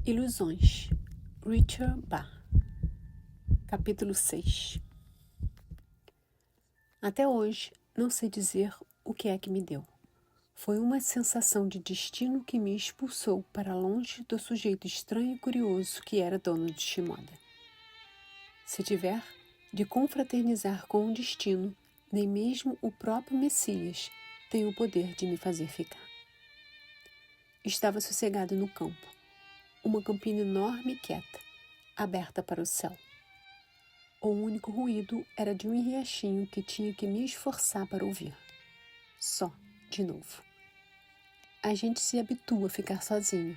Ilusões, Richard Bach. Capítulo 6. Até hoje, não sei dizer o que é que me deu. Foi uma sensação de destino que me expulsou para longe do sujeito estranho e curioso que era dono de Shimoda. Se tiver de confraternizar com o destino, nem mesmo o próprio Messias tem o poder de me fazer ficar. Estava sossegado no campo. Uma campina enorme e quieta, aberta para o céu. O único ruído era de um riachinho que tinha que me esforçar para ouvir. Só, de novo. A gente se habitua a ficar sozinho,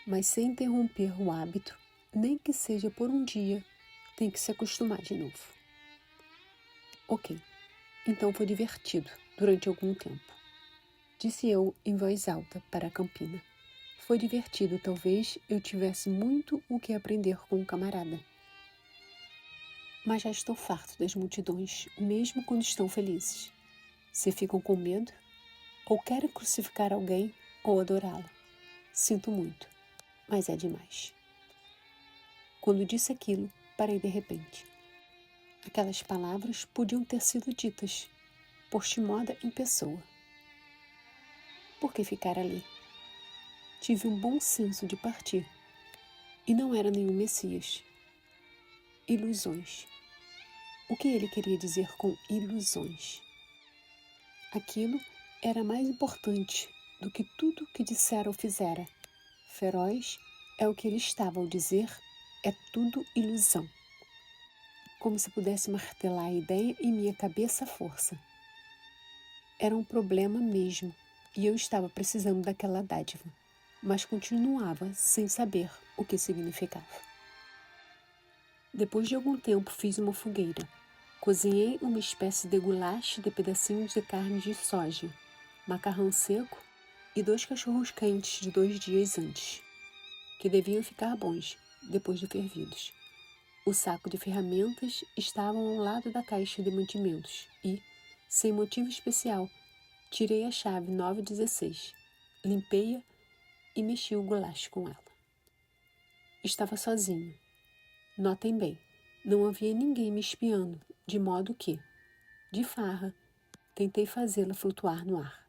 mas sem interromper o hábito, nem que seja por um dia, tem que se acostumar de novo. Ok, então foi divertido durante algum tempo. Disse eu em voz alta para a campina. Foi divertido, talvez eu tivesse muito o que aprender com o camarada. Mas já estou farto das multidões, mesmo quando estão felizes. Se ficam com medo, ou querem crucificar alguém, ou adorá-lo. Sinto muito, mas é demais. Quando disse aquilo, parei de repente. Aquelas palavras podiam ter sido ditas por Shimoda em pessoa. Por que ficar ali? Tive um bom senso de partir. E não era nenhum Messias. Ilusões. O que ele queria dizer com ilusões? Aquilo era mais importante do que tudo que dissera ou fizera. Feroz é o que ele estava ao dizer, é tudo ilusão. Como se pudesse martelar a ideia em minha cabeça à força. Era um problema mesmo, e eu estava precisando daquela dádiva, mas continuava sem saber o que significava. Depois de algum tempo fiz uma fogueira. Cozinhei uma espécie de goulash de pedacinhos de carne de soja, macarrão seco e 2 cachorros quentes de 2 dias antes, que deviam ficar bons depois de fervidos. O saco de ferramentas estava ao lado da caixa de mantimentos e, sem motivo especial, tirei a chave 916, limpei-a e mexi o goulash com ela. Estava sozinho. Notem bem, não havia ninguém me espiando, de modo que, de farra, tentei fazê-la flutuar no ar.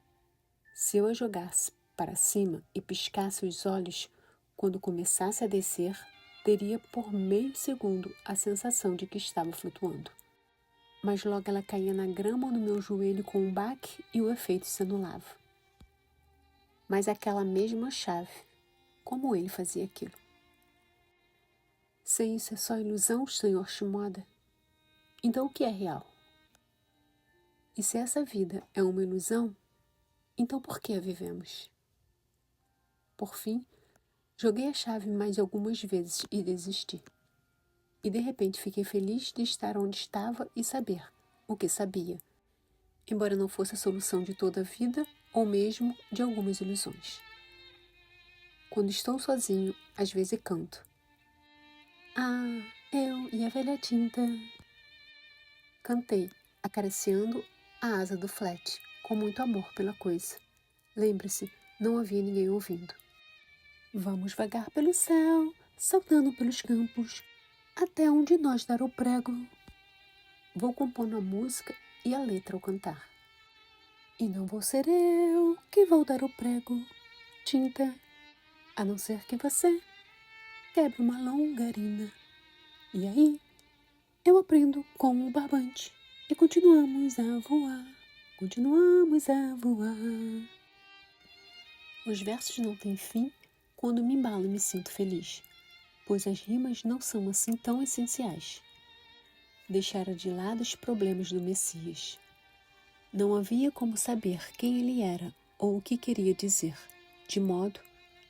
Se eu a jogasse para cima e piscasse os olhos, quando começasse a descer, teria por meio segundo a sensação de que estava flutuando. Mas logo ela caía na grama ou no meu joelho com um baque e o efeito se anulava. Mas aquela mesma chave, como ele fazia aquilo? Se isso é só ilusão, Sr. Shimoda, então o que é real? E se essa vida é uma ilusão, então por que a vivemos? Por fim, joguei a chave mais algumas vezes e desisti. E de repente fiquei feliz de estar onde estava e saber o que sabia, embora não fosse a solução de toda a vida ou mesmo de algumas ilusões. Quando estou sozinho, às vezes canto. Ah, eu e a velha tinta. Cantei, acariciando a asa do flat, com muito amor pela coisa. Lembre-se, não havia ninguém ouvindo. Vamos vagar pelo céu, saltando pelos campos, até onde nós dar o prego. Vou compondo a música e a letra ao cantar. E não vou ser eu que vou dar o prego, tinta, a não ser que você quebre uma longarina. E aí, eu aprendo com o barbante e continuamos a voar, continuamos a voar. Os versos não têm fim quando me embalo e me sinto feliz, pois as rimas não são assim tão essenciais. Deixara de lado os problemas do Messias. Não havia como saber quem ele era ou o que queria dizer, de modo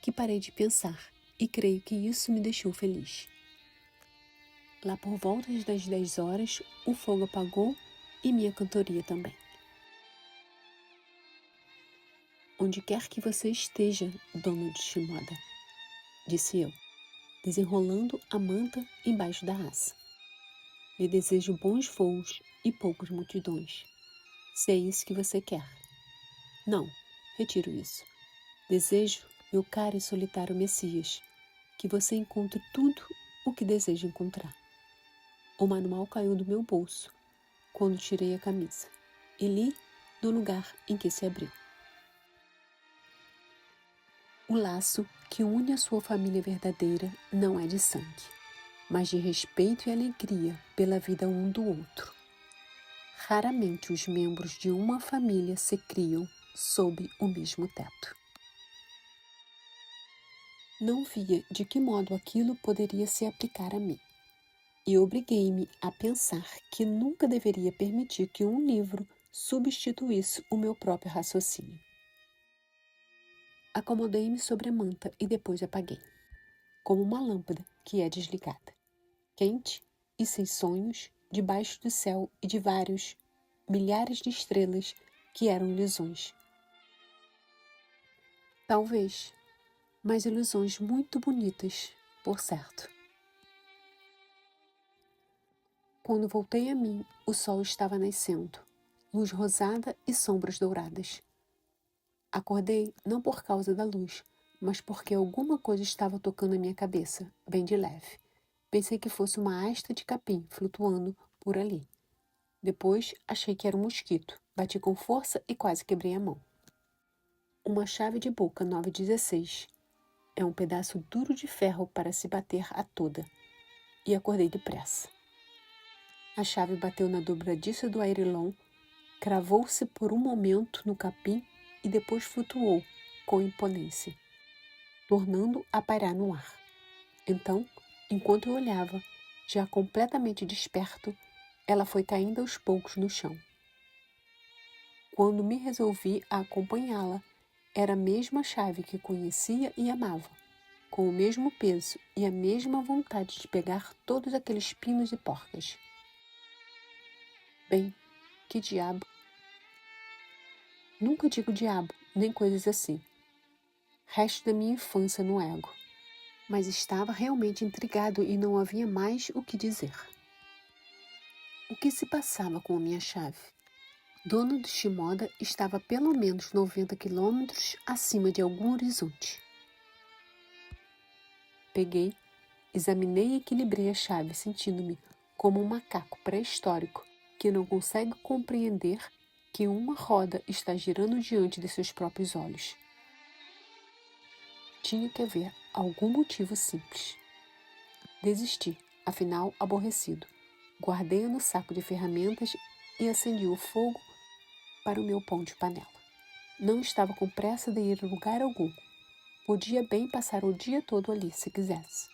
que parei de pensar e creio que isso me deixou feliz. Lá por volta das 10 horas, o fogo apagou e minha cantoria também. Onde quer que você esteja, dono de Shimoda, disse eu, desenrolando a manta embaixo da asa. Lhe desejo bons voos e poucas multidões, se é isso que você quer. Não, retiro isso. Desejo, meu caro e solitário Messias, que você encontre tudo o que deseja encontrar. O manual caiu do meu bolso quando tirei a camisa e li no lugar em que se abriu. O laço que une a sua família verdadeira não é de sangue, mas de respeito e alegria pela vida um do outro. Raramente os membros de uma família se criam sob o mesmo teto. Não via de que modo aquilo poderia se aplicar a mim, e obriguei-me a pensar que nunca deveria permitir que um livro substituísse o meu próprio raciocínio. Acomodei-me sobre a manta e depois apaguei, como uma lâmpada que é desligada, quente e sem sonhos, debaixo do céu e de vários milhares de estrelas que eram ilusões. Talvez, mas ilusões muito bonitas, por certo. Quando voltei a mim, o sol estava nascendo, luz rosada e sombras douradas. Acordei não por causa da luz, mas porque alguma coisa estava tocando a minha cabeça, bem de leve. Pensei que fosse uma asta de capim flutuando por ali. Depois achei que era um mosquito. Bati com força e quase quebrei a mão. Uma chave de boca 916 é um pedaço duro de ferro para se bater a toda. E acordei depressa. A chave bateu na dobradiça do airelon, cravou-se por um momento no capim e depois flutuou com imponência, tornando a pairar no ar. Então, enquanto eu olhava, já completamente desperto, ela foi caindo aos poucos no chão. Quando me resolvi a acompanhá-la, era a mesma chave que conhecia e amava, com o mesmo peso e a mesma vontade de pegar todos aqueles pinos e porcas. Bem, que diabo? Nunca digo diabo, nem coisas assim. Resto da minha infância no ego. Mas estava realmente intrigado e não havia mais o que dizer. O que se passava com a minha chave? Dona de Shimoda estava a pelo menos 90 quilômetros acima de algum horizonte. Peguei, examinei e equilibrei a chave, sentindo-me como um macaco pré-histórico que não consegue compreender que uma roda está girando diante de seus próprios olhos. Tinha que haver algum motivo simples. Desisti, afinal aborrecido. Guardei-a no saco de ferramentas e acendi o fogo para o meu pão de panela. Não estava com pressa de ir a lugar algum. Podia bem passar o dia todo ali, se quisesse.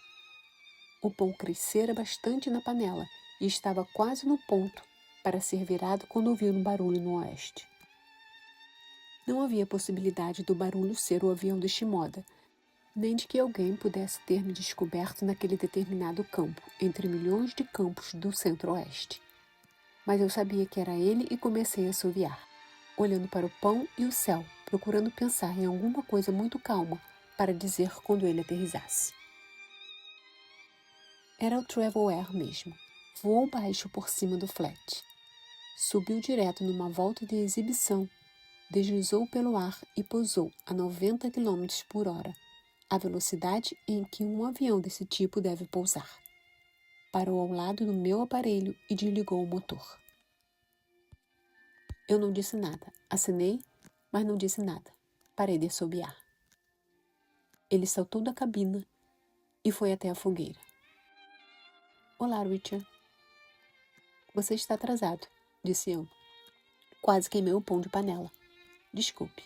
O pão crescera bastante na panela e estava quase no ponto para ser virado quando ouvi um barulho no oeste. Não havia possibilidade do barulho ser o avião de Shimoda, nem de que alguém pudesse ter me descoberto naquele determinado campo, entre milhões de campos do centro-oeste. Mas eu sabia que era ele e comecei a assoviar, olhando para o pão e o céu, procurando pensar em alguma coisa muito calma para dizer quando ele aterrissasse. Era o Travel Air mesmo. Voou baixo por cima do flat. Subiu direto numa volta de exibição, deslizou pelo ar e pousou a 90 km por hora, a velocidade em que um avião desse tipo deve pousar. Parou ao lado do meu aparelho e desligou o motor. Eu não disse nada. Acenei, mas não disse nada. Parei de assobiar. Ele saltou da cabina e foi até a fogueira. Olá, Richard. Você está atrasado, disse eu. Quase queimei o pão de panela. Desculpe.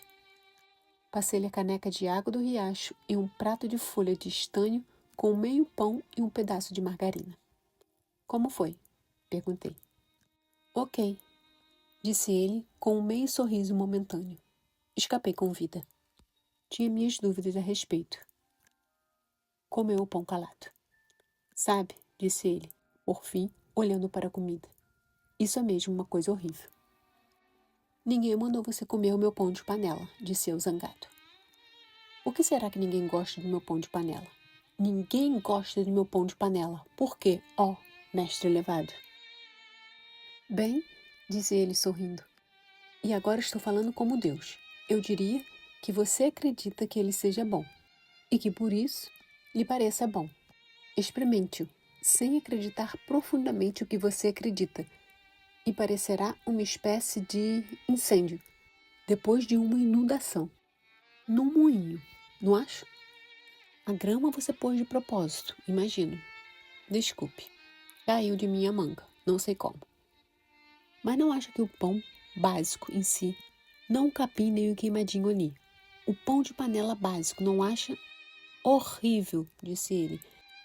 Passei-lhe a caneca de água do riacho e um prato de folha de estanho com meio pão e um pedaço de margarina. Como foi? Perguntei. Ok, disse ele com um meio sorriso momentâneo. Escapei com vida. Tinha minhas dúvidas a respeito. Comeu o pão calado. Sabe, disse ele, por fim, olhando para a comida. Isso é mesmo uma coisa horrível. Ninguém mandou você comer o meu pão de panela, disse eu zangado. Por que será que ninguém gosta do meu pão de panela? Ninguém gosta do meu pão de panela. Por quê, ó, mestre elevado? Bem, disse ele sorrindo. E agora estou falando como Deus. Eu diria que você acredita que ele seja bom e que por isso lhe pareça bom. Experimente-o, sem acreditar profundamente o que você acredita, e parecerá uma espécie de incêndio, depois de uma inundação. Num moinho, não acha? A grama você pôs de propósito, imagino. Desculpe, caiu de minha manga, não sei como. Mas não acha que o pão básico em si, não o capim nem o queimadinho ali, o pão de panela básico, não acha? Horrível, disse ele,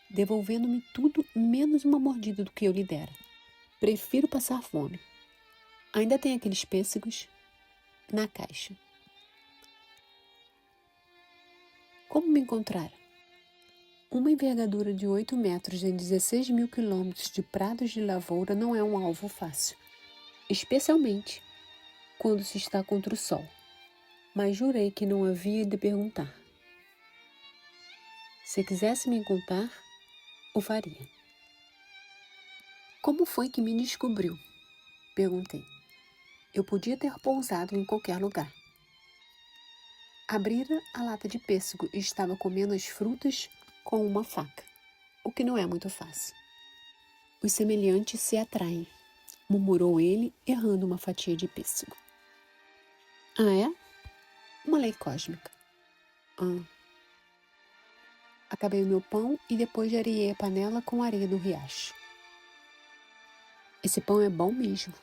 devolvendo-me tudo menos uma mordida do que eu lhe dera. Prefiro passar fome. Ainda tem aqueles pêssegos na caixa. Como me encontrar? Uma envergadura de 8 metros em 16 mil quilômetros de prados de lavoura não é um alvo fácil, especialmente quando se está contra o sol. Mas jurei que não havia de perguntar. Se quisesse me contar, o faria. Como foi que me descobriu? Perguntei. Eu podia ter pousado em qualquer lugar. Abrira a lata de pêssego e estava comendo as frutas com uma faca, o que não é muito fácil. Os semelhantes se atraem, murmurou ele, errando uma fatia de pêssego. Ah, é? Uma lei cósmica. Acabei o meu pão e depois areiei a panela com areia do riacho. Esse pão é bom mesmo.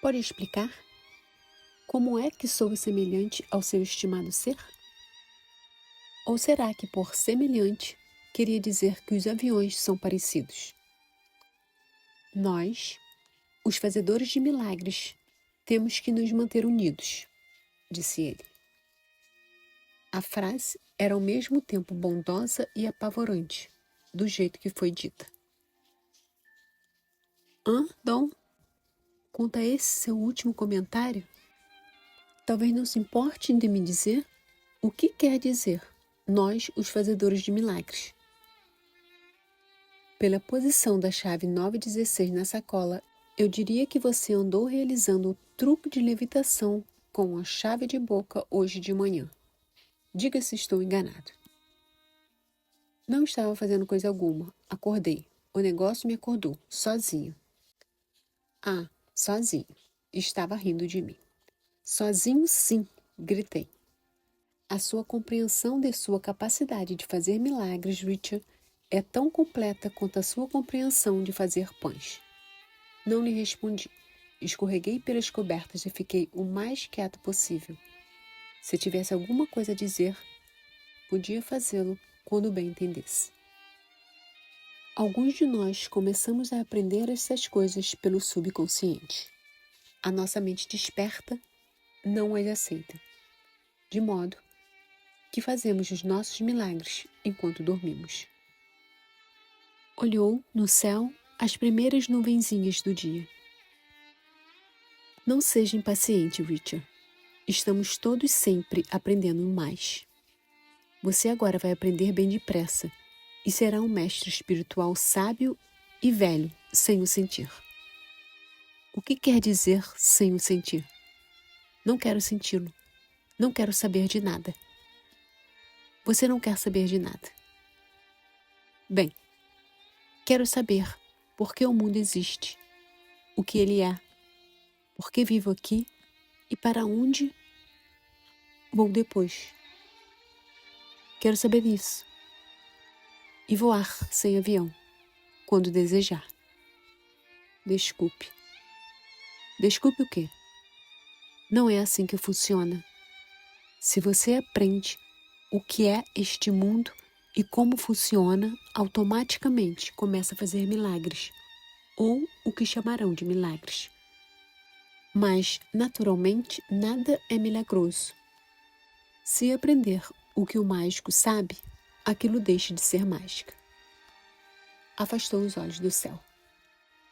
Pode explicar? Como é que sou semelhante ao seu estimado ser? Ou será que por semelhante queria dizer que os aviões são parecidos? Nós, os fazedores de milagres, temos que nos manter unidos, disse ele. A frase era ao mesmo tempo bondosa e apavorante, do jeito que foi dita. Dom? Quanto a esse seu último comentário, talvez não se importe de me dizer o que quer dizer nós, os fazedores de milagres. Pela posição da chave 916 na sacola, eu diria que você andou realizando o truque de levitação com a chave de boca hoje de manhã. Diga se estou enganado. Não estava fazendo coisa alguma. Acordei. O negócio me acordou, sozinho. Sozinho. Estava rindo de mim. Sozinho, sim, gritei. A sua compreensão de sua capacidade de fazer milagres, Richard, é tão completa quanto a sua compreensão de fazer pães. Não lhe respondi. Escorreguei pelas cobertas e fiquei o mais quieto possível. Se tivesse alguma coisa a dizer, podia fazê-lo quando bem entendesse. Alguns de nós começamos a aprender essas coisas pelo subconsciente. A nossa mente desperta não as aceita, de modo que fazemos os nossos milagres enquanto dormimos. Olhou no céu as primeiras nuvenzinhas do dia. Não seja impaciente, Richard. Estamos todos sempre aprendendo mais. Você agora vai aprender bem depressa e será um mestre espiritual sábio e velho sem o sentir. O que quer dizer sem o sentir? Não quero senti-lo. Não quero saber de nada. Você não quer saber de nada. Bem, quero saber por que o mundo existe, o que ele é, por que vivo aqui e para onde vou depois. Quero saber isso. E voar sem avião, quando desejar. Desculpe. Desculpe o quê? Não é assim que funciona. Se você aprende o que é este mundo e como funciona, automaticamente começa a fazer milagres, ou o que chamarão de milagres. Mas, naturalmente, nada é milagroso. Se aprender o que o mágico sabe, aquilo deixa de ser mágica. Afastou os olhos do céu.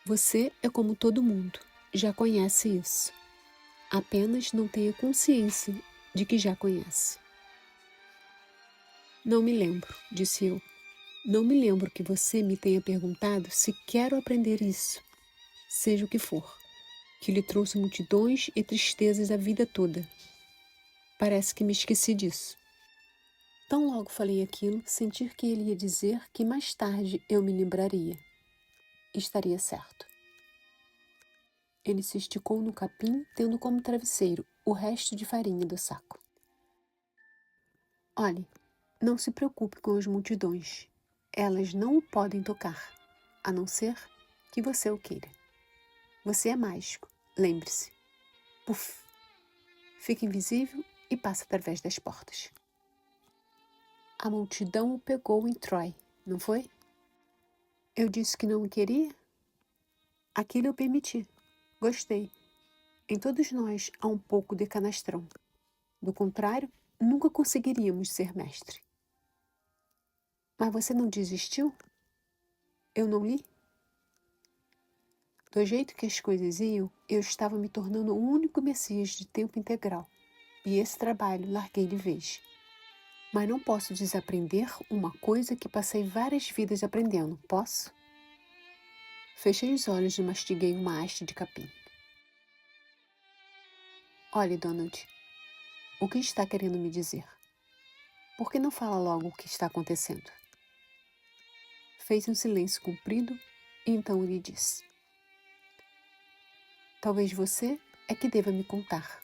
Você é como todo mundo, já conhece isso. Apenas não tenha consciência de que já conhece. Não me lembro, disse eu. Não me lembro que você me tenha perguntado se quero aprender isso, seja o que for, que lhe trouxe multidões e tristezas a vida toda. Parece que me esqueci disso. Tão logo falei aquilo, senti que ele ia dizer que mais tarde eu me lembraria. Estaria certo. Ele se esticou no capim, tendo como travesseiro o resto de farinha do saco. Olhe, não se preocupe com as multidões. Elas não o podem tocar, a não ser que você o queira. Você é mágico, lembre-se. Puf! Fica invisível e passa através das portas. A multidão o pegou em Troy, não foi? Eu disse que não o queria? Aquilo eu permiti. Gostei. Em todos nós há um pouco de canastrão. Do contrário, nunca conseguiríamos ser mestre. Mas você não desistiu? Eu não li? Do jeito que as coisas iam, eu estava me tornando o único Messias de tempo integral. E esse trabalho larguei de vez. Mas não posso desaprender uma coisa que passei várias vidas aprendendo, posso? Fechei os olhos e mastiguei uma haste de capim. Olhe, Donald, o que está querendo me dizer? Por que não fala logo o que está acontecendo? Fez um silêncio comprido e então ele disse: Talvez você é que deva me contar.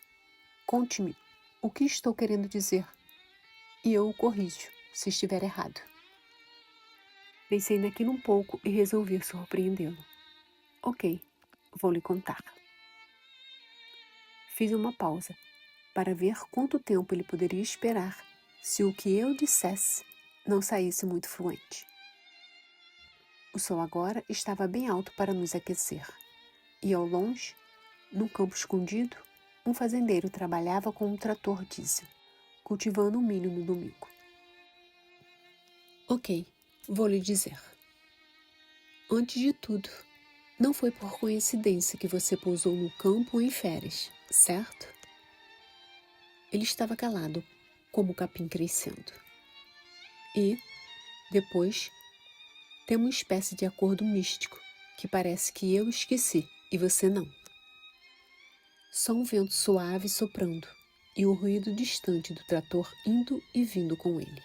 Conte-me o que estou querendo dizer e eu o corrijo se estiver errado. Pensei naquilo um pouco e resolvi surpreendê-lo. Ok, vou lhe contar. Fiz uma pausa para ver quanto tempo ele poderia esperar se o que eu dissesse não saísse muito fluente. O sol agora estava bem alto para nos aquecer, e ao longe, num campo escondido, um fazendeiro trabalhava com um trator diesel, cultivando o milho no domingo. Ok, vou lhe dizer. Antes de tudo, não foi por coincidência que você pousou no campo em férias, certo? Ele estava calado, como o capim crescendo. E, depois, tem uma espécie de acordo místico que parece que eu esqueci e você não. Só um vento suave soprando e o ruído distante do trator indo e vindo com ele.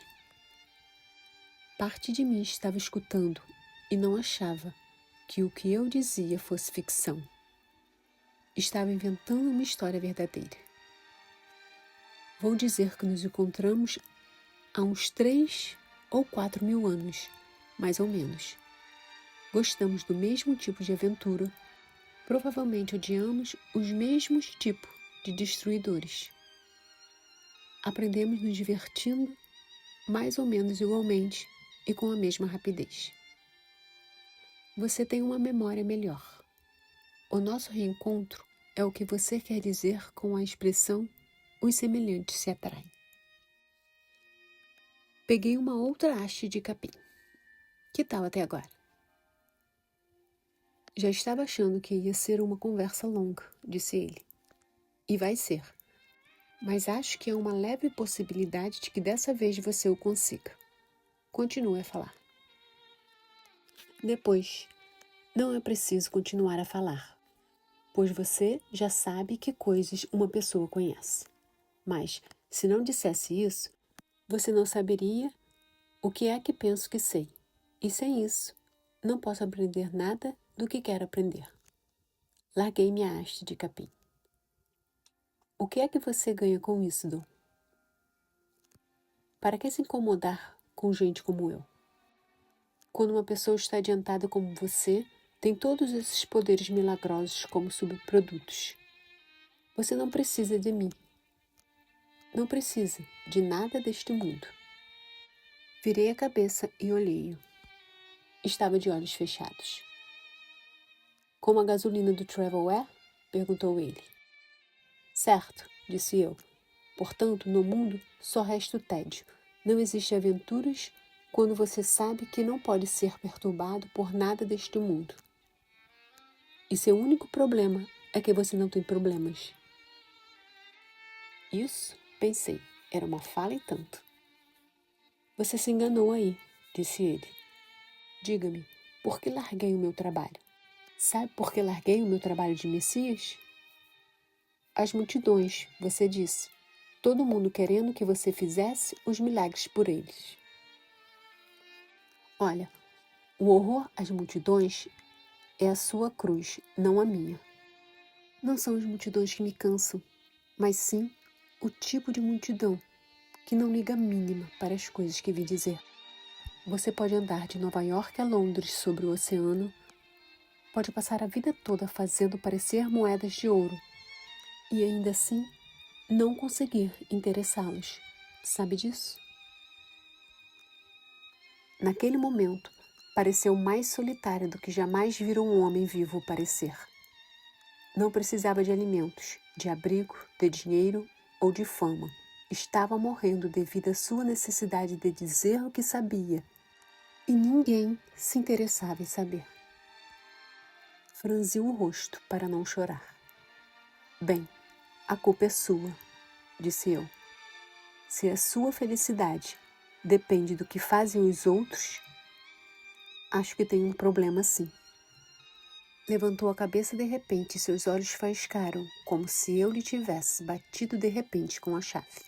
Parte de mim estava escutando e não achava que o que eu dizia fosse ficção. Estava inventando uma história verdadeira. Vou dizer que nos encontramos há uns 3 ou 4 mil anos, mais ou menos. Gostamos do mesmo tipo de aventura. Provavelmente odiamos os mesmos tipos de destruidores. Aprendemos nos divertindo mais ou menos igualmente e com a mesma rapidez. Você tem uma memória melhor. O nosso reencontro é o que você quer dizer com a expressão os semelhantes se atraem. Peguei uma outra haste de capim. Que tal até agora? Já estava achando que ia ser uma conversa longa, disse ele. E vai ser. Mas acho que há uma leve possibilidade de que dessa vez você o consiga. Continue a falar. Depois, não é preciso continuar a falar, pois você já sabe que coisas uma pessoa conhece. Mas, se não dissesse isso, você não saberia o que é que penso que sei. E sem isso, não posso aprender nada do que quero aprender. Larguei minha haste de capim. O que é que você ganha com isso, Dom? Para que se incomodar com gente como eu? Quando uma pessoa está adiantada como você, tem todos esses poderes milagrosos como subprodutos. Você não precisa de mim. Não precisa de nada deste mundo. Virei a cabeça e olhei-o. Estava de olhos fechados. Como a gasolina do Travel é? Perguntou ele. Certo, disse eu. Portanto, no mundo só resta o tédio. Não existe aventuras quando você sabe que não pode ser perturbado por nada deste mundo. E seu único problema é que você não tem problemas. Isso, pensei, era uma fala e tanto. Você se enganou aí, disse ele. Diga-me, por que larguei o meu trabalho? Sabe por que larguei o meu trabalho de Messias? As multidões, você disse. todo mundo querendo que você fizesse os milagres por eles. Olha, o horror às multidões é a sua cruz, não a minha. Não são as multidões que me cansam, mas sim o tipo de multidão que não liga a mínima para as coisas que vi dizer. Você pode andar de Nova York a Londres sobre o oceano, pode passar a vida toda fazendo parecer moedas de ouro e ainda assim não conseguir interessá-los. Sabe disso? Naquele momento, pareceu mais solitária do que jamais viram um homem vivo parecer. Não precisava de alimentos, de abrigo, de dinheiro ou de fama. Estava morrendo devido à sua necessidade de dizer o que sabia, e ninguém se interessava em saber. Franziu o rosto para não chorar. Bem, a culpa é sua, disse eu. Se a sua felicidade depende do que fazem os outros, acho que tem um problema sim. Levantou a cabeça de repente e seus olhos faiscaram, como se eu lhe tivesse batido de repente com a chave.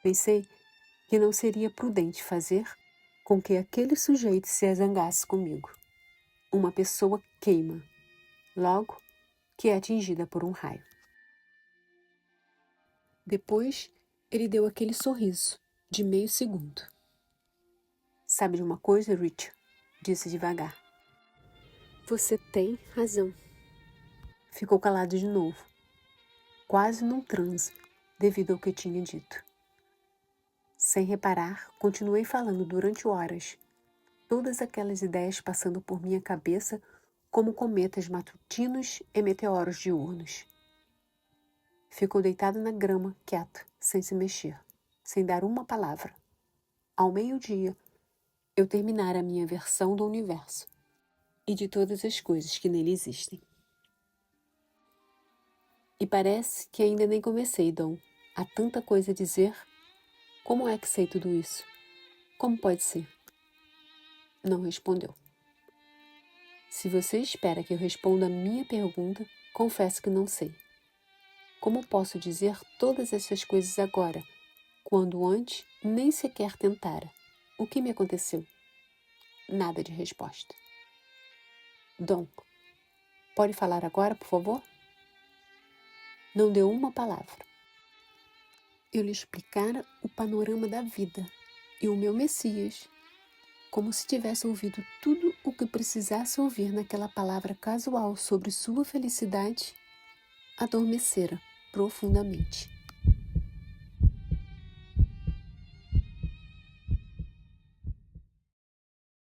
Pensei que não seria prudente fazer com que aquele sujeito se zangasse comigo. Uma pessoa queima, logo que é atingida por um raio. Depois, ele deu aquele sorriso, de meio segundo. Sabe de uma coisa, Richard? Disse devagar. Você tem razão. Ficou calado de novo, quase num transe, devido ao que tinha dito. Sem reparar, continuei falando durante horas, todas aquelas ideias passando por minha cabeça como cometas matutinos e meteoros diurnos. Ficou deitado na grama, quieto, sem se mexer, sem dar uma palavra. Ao meio-dia, eu terminara a minha versão do universo e de todas as coisas que nele existem. E parece que ainda nem comecei, Dom. Há tanta coisa a dizer. Como é que sei tudo isso? Como pode ser? Não respondeu. Se você espera que eu responda a minha pergunta, confesso que não sei. Como posso dizer todas essas coisas agora, quando antes nem sequer tentara? O que me aconteceu? Nada de resposta. Dom, pode falar agora, por favor? Não deu uma palavra. Eu lhe explicara o panorama da vida e o meu Messias, como se tivesse ouvido tudo o que precisasse ouvir naquela palavra casual sobre sua felicidade, adormecera profundamente.